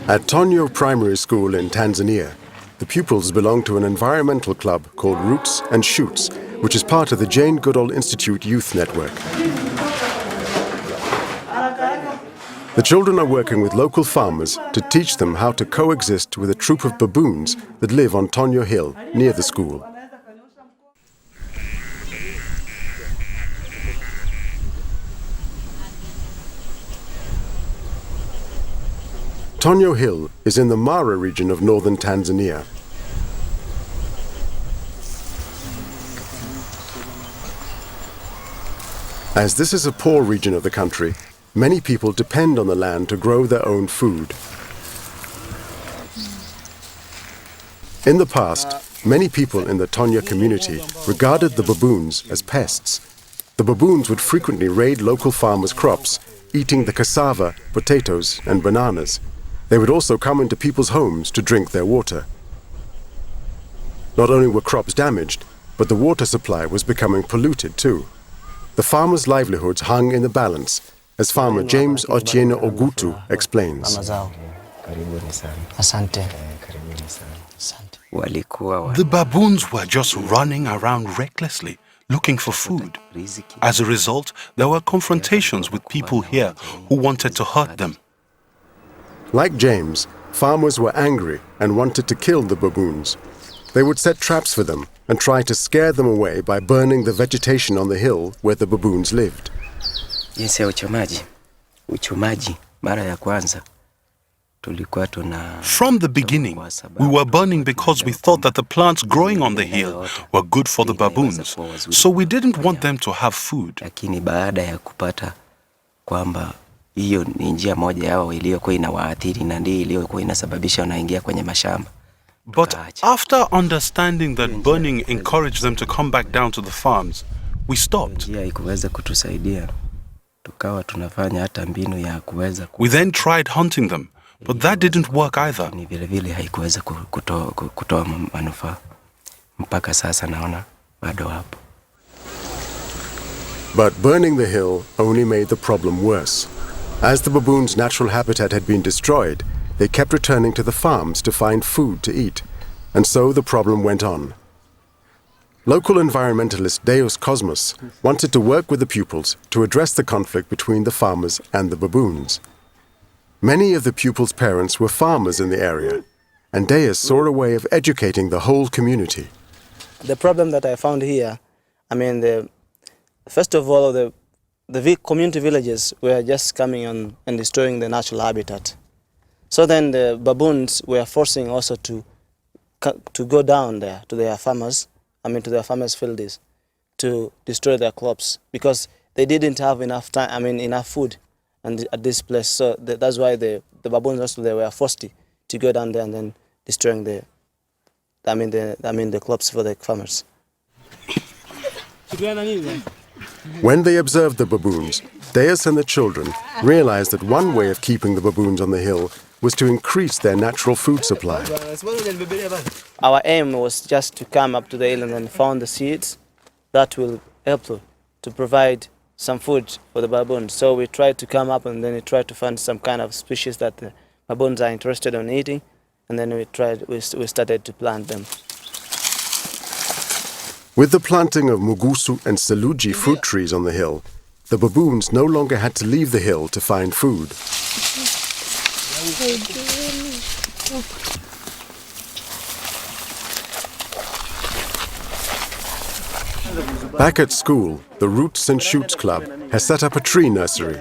At Tonyo Primary School in Tanzania, the pupils belong to an environmental club called Roots and Shoots, which is part of the Jane Goodall Institute Youth Network. The children are working with local farmers to teach them how to coexist with a troop of baboons that live on Tonyo Hill, near the school. Tonyo Hill is in the Mara region of northern Tanzania. As this is a poor region of the country, many people depend on the land to grow their own food. In the past, many people in the Tonyo community regarded the baboons as pests. The baboons would frequently raid local farmers' crops, eating the cassava, potatoes, and bananas. They would also come into people's homes to drink their water. Not only were crops damaged, but the water supply was becoming polluted too. The farmers' livelihoods hung in the balance, as farmer James Otieno Ogutu explains. The baboons were just running around recklessly, looking for food. As a result, there were confrontations with people here who wanted to hurt them. Like James, farmers were angry and wanted to kill the baboons. They would set traps for them and try to scare them away by burning the vegetation on the hill where the baboons lived. From the beginning, we were burning because we thought that the plants growing on the hill were good for the baboons, so we didn't want them to have food. But after understanding that burning encouraged them to come back down to the farms, we stopped. We then tried hunting them, but that didn't work either. But burning the hill only made the problem worse. As the baboons' natural habitat had been destroyed, they kept returning to the farms to find food to eat, and so the problem went on. Local environmentalist Deus Cosmos wanted to work with the pupils to address the conflict between the farmers and the baboons. Many of the pupils' parents were farmers in the area, and Deus saw a way of educating the whole community. The problem that I found here, first of all, the community villages were just coming on and destroying the natural habitat. So then the baboons were forcing also to go down there to their farmers, to their farmers' fields, to destroy their crops because they didn't have enough time, enough food at this place. So that's why the baboons also they were forced to go down there and then destroying the crops for the farmers. When they observed the baboons, Deus and the children realized that one way of keeping the baboons on the hill was to increase their natural food supply. Our aim was just to come up to the hill and then found the seeds that will help to provide some food for the baboons. So we tried to come up and then we tried to find some kind of species that the baboons are interested in eating, and then we started to plant them. With the planting of Mugusu and Saluji fruit trees on the hill, the baboons no longer had to leave the hill to find food. Back at school, the Roots and Shoots Club has set up a tree nursery.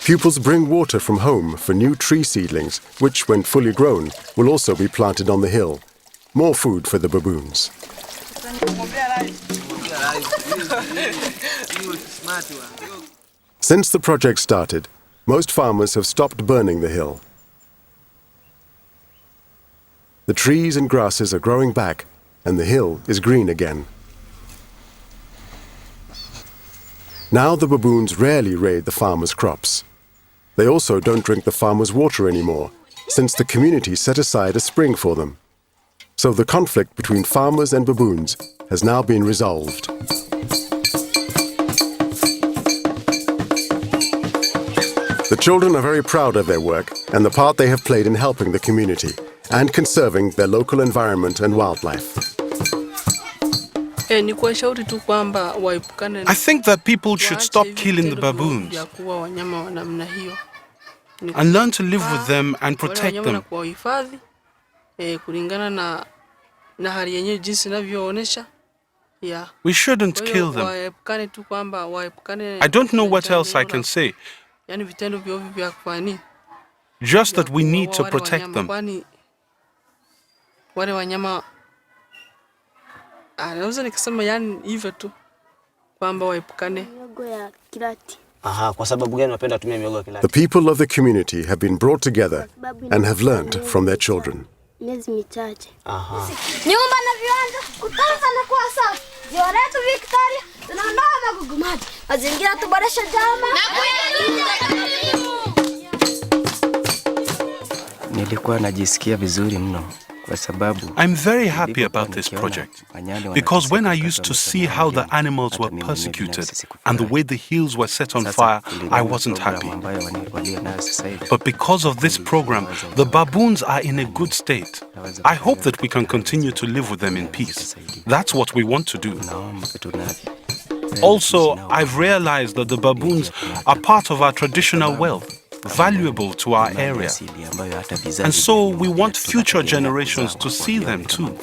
Pupils bring water from home for new tree seedlings, which, when fully grown, will also be planted on the hill. More food for the baboons. Since the project started, most farmers have stopped burning the hill. The trees and grasses are growing back, and the hill is green again. Now the baboons rarely raid the farmers' crops. They also don't drink the farmers' water anymore, since the community set aside a spring for them. So the conflict between farmers and baboons has now been resolved. The children are very proud of their work and the part they have played in helping the community and conserving their local environment and wildlife. I think that people should stop killing the baboons and learn to live with them and protect them. We shouldn't kill them. I don't know what else I can say. Just that we need to protect them. The people of the community have been brought together and have learned from their children. I'm very happy about this project because when I used to see how the animals were persecuted and the way the hills were set on fire, I wasn't happy. But because of this program, the baboons are in a good state. I hope that we can continue to live with them in peace. That's what we want to do. Also, I've realized that the baboons are part of our traditional wealth, valuable to our area. And so we want future generations to see them too.